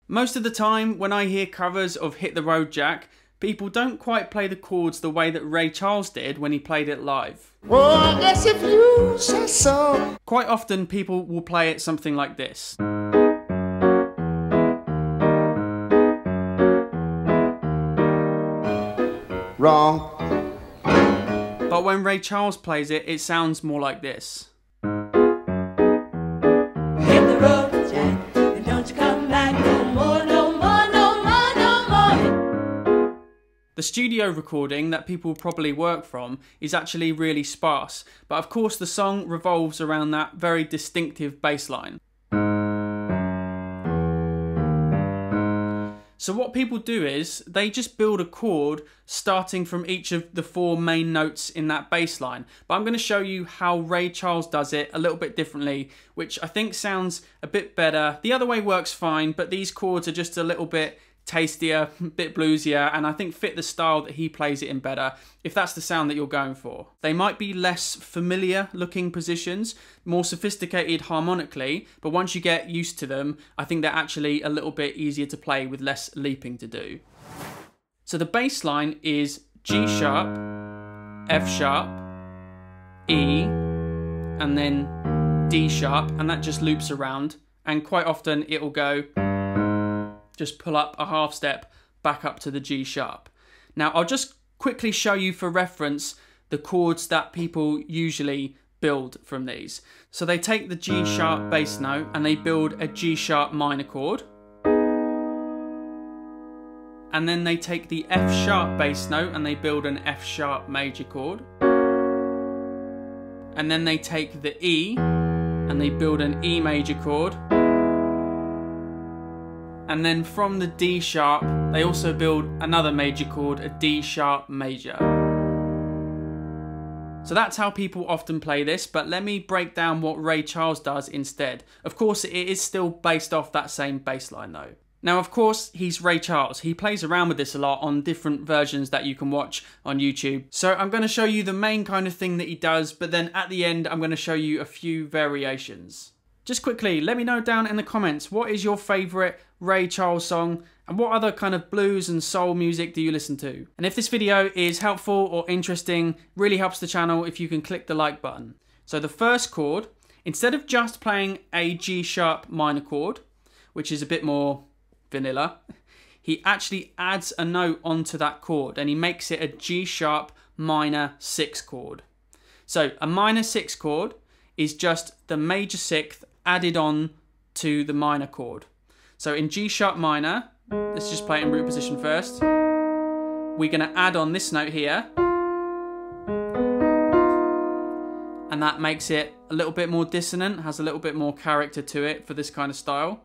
Most of the time when I hear covers of Hit the Road Jack, people don't quite play the chords the way that Ray Charles did when he played it live. Well, I guess if you say so. Quite often people will play it something like this. Wrong. But when Ray Charles plays it, it sounds more like this. Hit the road, Jack, and don't you come back no more, no more, no more, no more. The studio recording that people probably work from is actually really sparse, but of course the song revolves around that very distinctive bass line. So what people do is they just build a chord starting from each of the 4 main notes in that bass line. But I'm going to show you how Ray Charles does it a little bit differently, which I think sounds a bit better. The other way works fine, but these chords are just a little bit tastier, a bit bluesier, and I think fit the style that he plays it in better, if that's the sound that you're going for. They might be less familiar looking positions, more sophisticated harmonically, but once you get used to them, I think they're actually a little bit easier to play with less leaping to do. So the bass line is G sharp, F sharp, E, and then D sharp, and that just loops around, and quite often it'll go just pull up a half step back up to the G sharp. Now I'll just quickly show you for reference the chords that people usually build from these. So they take the G sharp bass note and they build a G sharp minor chord. And then they take the F sharp bass note and they build an F sharp major chord. And then they take the E and they build an E major chord. And then from the D sharp, they also build another major chord, a D sharp major. So that's how people often play this, but let me break down what Ray Charles does instead. Of course, it is still based off that same bass line though. Now, of course, he's Ray Charles. He plays around with this a lot on different versions that you can watch on YouTube. So I'm going to show you the main kind of thing that he does, but then at the end, I'm going to show you a few variations. Just quickly, let me know down in the comments, what is your favourite Ray Charles song and what other kind of blues and soul music do you listen to? And if this video is helpful or interesting, really helps the channel if you can click the like button. So the first chord, instead of just playing a G sharp minor chord, which is a bit more vanilla, he actually adds a note onto that chord and he makes it a G sharp minor 6 chord. So a minor 6 chord is just the major 6th added on to the minor chord. So in G sharp minor, let's just play it in root position first. We're going to add on this note here. And that makes it a little bit more dissonant, has a little bit more character to it for this kind of style.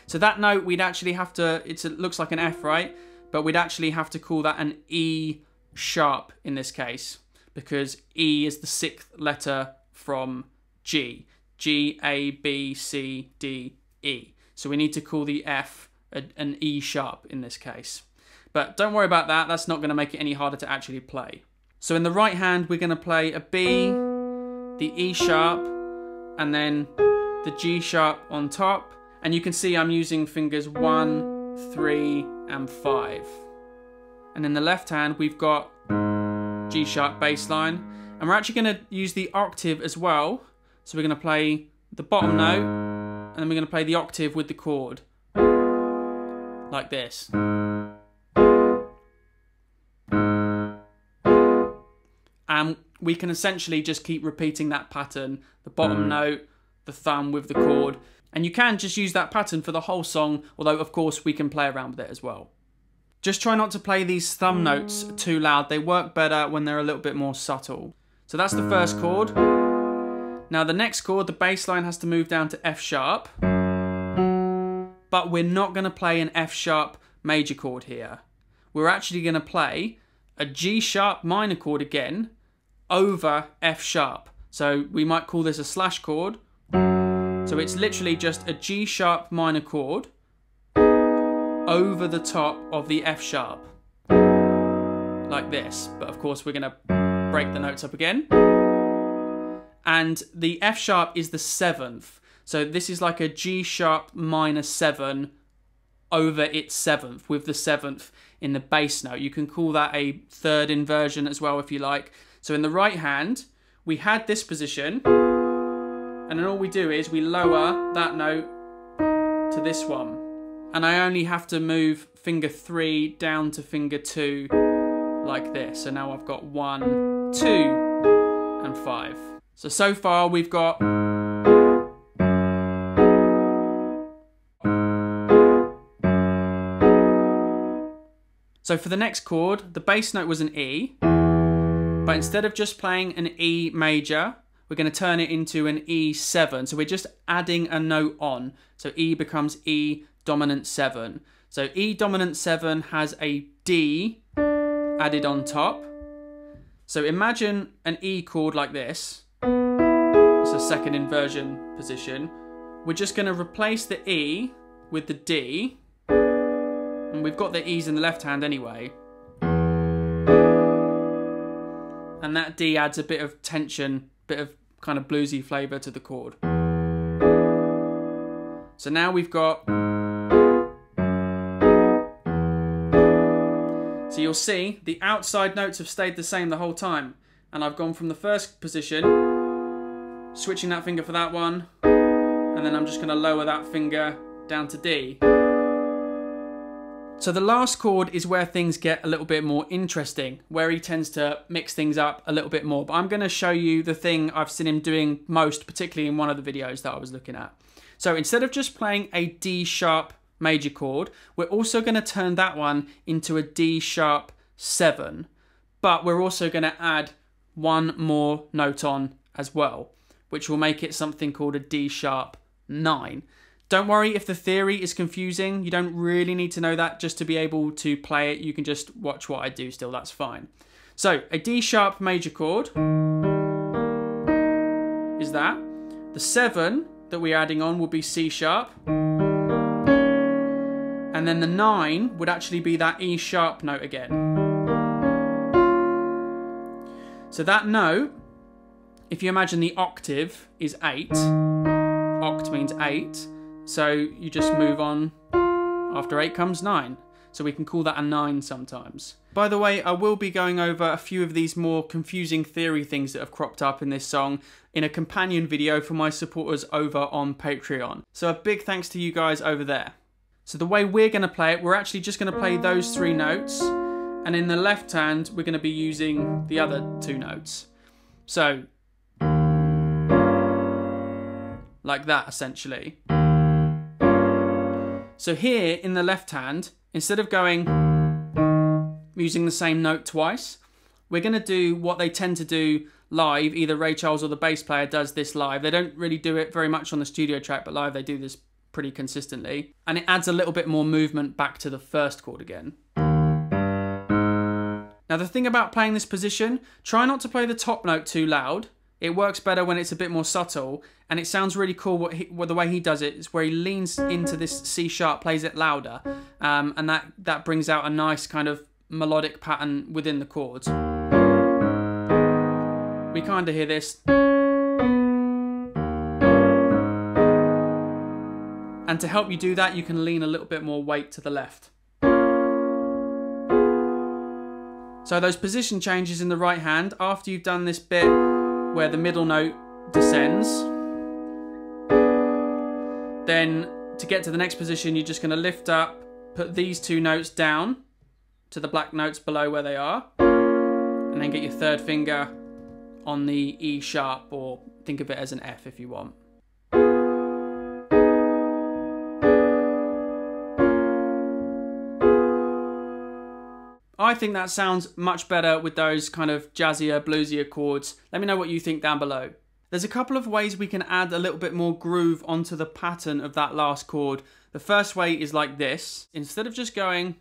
So that note we'd actually have to, it looks like an F, right? But we'd actually have to call that an E sharp in this case, because E is the 6th letter from G. G, A, B, C, D, E. So we need to call the F an E sharp in this case. But don't worry about that, that's not going to make it any harder to actually play. So in the right hand, we're going to play a B, the E sharp, and then the G sharp on top. And you can see I'm using fingers 1, 3, and 5. And in the left hand, we've got G sharp bass line. And we're actually going to use the octave as well. So we're going to play the bottom note, and then we're going to play the octave with the chord, like this. And we can essentially just keep repeating that pattern, the bottom note, the thumb with the chord. And you can just use that pattern for the whole song, although of course we can play around with it as well. Just try not to play these thumb notes too loud. They work better when they're a little bit more subtle. So that's the first chord. Now the next chord, the bass line has to move down to F sharp, but we're not going to play an F sharp major chord here. We're actually going to play a G sharp minor chord again over F sharp. So we might call this a slash chord. So it's literally just a G sharp minor chord over the top of the F sharp, like this. But of course we're going to break the notes up again. And the F sharp is the 7th. So this is like a G sharp minor 7 over its seventh, with the seventh in the bass note. You can call that a third inversion as well if you like. So in the right hand, we had this position, and then all we do is we lower that note to this one. And I only have to move finger 3 down to finger 2 like this. So now I've got 1, 2, and 5. So far we've got... So for the next chord, the bass note was an E, but instead of just playing an E major, we're going to turn it into an E7. So we're just adding a note on. So E becomes E dominant 7. So E dominant 7 has a D added on top. So imagine an E chord like this. It's a second inversion position. We're just going to replace the E with the D. And we've got the E's in the left hand anyway. And that D adds a bit of tension, bit of kind of bluesy flavour to the chord. So now we've got... So you'll see the outside notes have stayed the same the whole time. And I've gone from the first position, switching that finger for that one, and then I'm just going to lower that finger down to D. So the last chord is where things get a little bit more interesting, where he tends to mix things up a little bit more. But I'm going to show you the thing I've seen him doing most, particularly in one of the videos that I was looking at. So instead of just playing a D sharp major chord, we're also going to turn that one into a D sharp 7. But we're also going to add one more note on as well, which will make it something called a D sharp 9. Don't worry if the theory is confusing. You don't really need to know that just to be able to play it. You can just watch what I do still, that's fine. So a D sharp major chord is that. The 7 that we're adding on will be C sharp. And then the 9 would actually be that E sharp note again. So that note, if you imagine the octave is 8, oct means 8, so you just move on, after 8 comes 9. So we can call that a 9 sometimes. By the way, I will be going over a few of these more confusing theory things that have cropped up in this song in a companion video for my supporters over on Patreon. So a big thanks to you guys over there. So the way we're going to play it, we're actually just going to play those 3 notes, and in the left hand we're going to be using the other 2 notes. So, like that essentially. So here in the left hand, instead of going using the same note twice, we're going to do what they tend to do live. Either Ray Charles or the bass player does this live. They don't really do it very much on the studio track, but live they do this pretty consistently. And it adds a little bit more movement back to the first chord again. Now the thing about playing this position, try not to play the top note too loud. It works better when it's a bit more subtle, and it sounds really cool the way he does it is where he leans into this C sharp, plays it louder, and that brings out a nice kind of melodic pattern within the chords. We kind of hear this. And to help you do that, you can lean a little bit more weight to the left. So those position changes in the right hand, after you've done this bit where the middle note descends, then to get to the next position you're just going to lift up, put these 2 notes down to the black notes below where they are, and then get your third finger on the E sharp, or think of it as an F if you want. I think that sounds much better with those kind of jazzier, bluesier chords. Let me know what you think down below. There's a couple of ways we can add a little bit more groove onto the pattern of that last chord. The first way is like this. Instead of just going,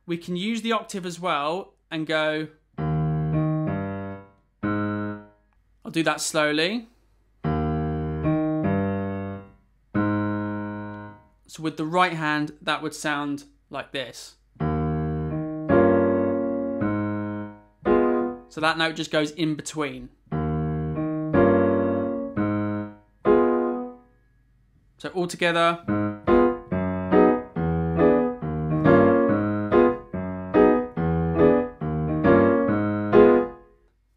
we can use the octave as well and go. I'll do that slowly. So with the right hand, that would sound like this. So that note just goes in between. So all together.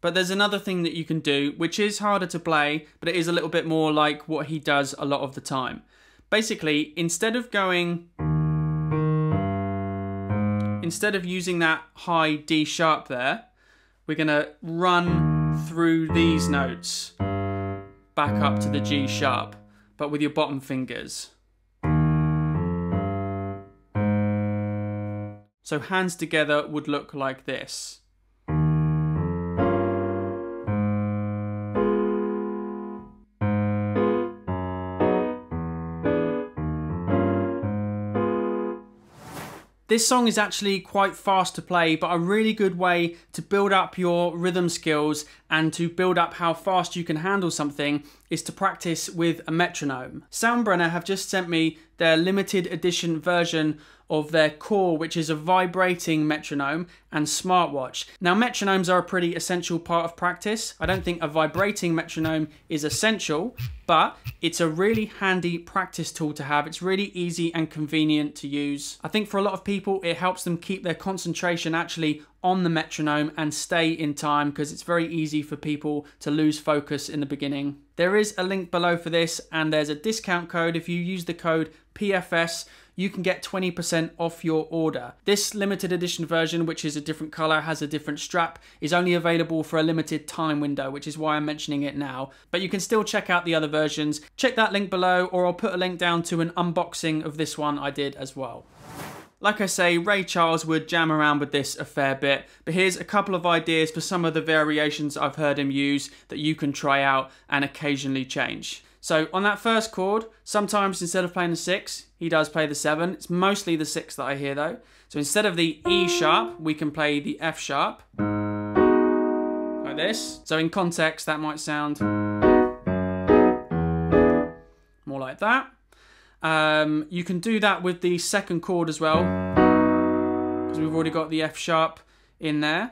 But there's another thing that you can do, which is harder to play, but it is a little bit more like what he does a lot of the time. Basically, instead of using that high D sharp there, we're gonna run through these notes back up to the G sharp, but with your bottom fingers. So hands together would look like this. This song is actually quite fast to play, but a really good way to build up your rhythm skills and to build up how fast you can handle something is to practice with a metronome. Soundbrenner have just sent me their limited edition version of their Chord, which is a vibrating metronome, and smartwatch. Now, metronomes are a pretty essential part of practice. I don't think a vibrating metronome is essential, but it's a really handy practice tool to have. It's really easy and convenient to use. I think for a lot of people, it helps them keep their concentration actually on the metronome and stay in time, because it's very easy for people to lose focus in the beginning. There is a link below for this, and there's a discount code. If you use the code PFS, you can get 20% off your order. This limited edition version, which is a different color, has a different strap, is only available for a limited time window, which is why I'm mentioning it now. But you can still check out the other versions. Check that link below, or I'll put a link down to an unboxing of this one I did as well. Like I say, Ray Charles would jam around with this a fair bit, but here's a couple of ideas for some of the variations I've heard him use that you can try out and occasionally change. So on that first chord, sometimes instead of playing the 6, he does play the 7. It's mostly the 6 that I hear though. So instead of the E sharp, we can play the F sharp, like this. So in context, that might sound more like that. You can do that with the second chord as well, because we've already got the F sharp in there.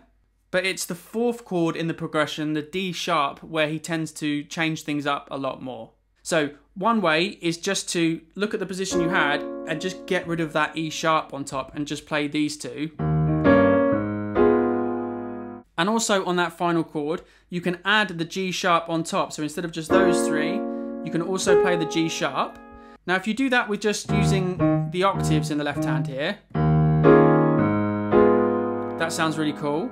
But it's the fourth chord in the progression, the D sharp, where he tends to change things up a lot more. So one way is just to look at the position you had and just get rid of that E sharp on top and just play these two. And also on that final chord, you can add the G sharp on top. So instead of just those three, you can also play the G sharp. Now if you do that with just using the octaves in the left hand here, that sounds really cool.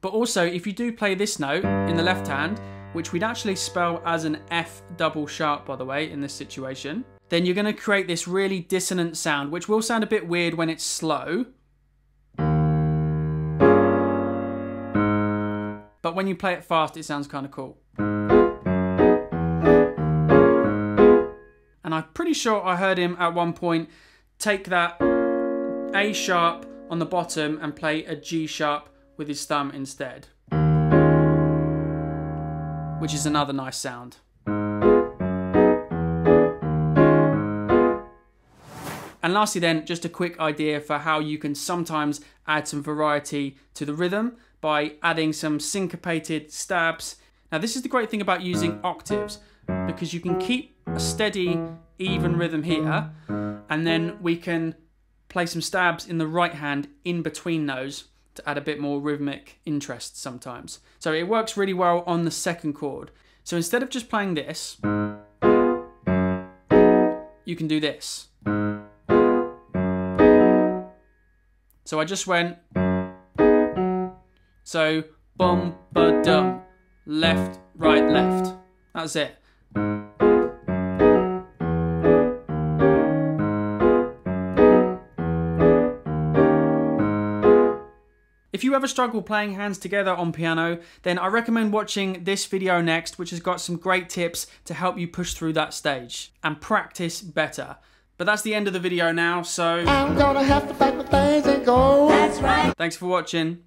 But also if you do play this note in the left hand, which we'd actually spell as an F double sharp by the way in this situation, then you're going to create this really dissonant sound, which will sound a bit weird when it's slow. But when you play it fast, it sounds kind of cool. And I'm pretty sure I heard him at one point take that A sharp on the bottom and play a G sharp with his thumb instead, which is another nice sound. And lastly then, just a quick idea for how you can sometimes add some variety to the rhythm by adding some syncopated stabs. Now this is the great thing about using octaves, because you can keep a steady, even rhythm here, and then we can play some stabs in the right hand in between those to add a bit more rhythmic interest sometimes. So it works really well on the second chord. So instead of just playing this, you can do this. So I just went, so bum ba dum, left, right, left. That's it. If you ever struggle playing hands together on piano, then I recommend watching this video next, which has got some great tips to help you push through that stage and practice better. But that's the end of the video now, so I'm gonna have to pack my things and go. That's right. Thanks for watching.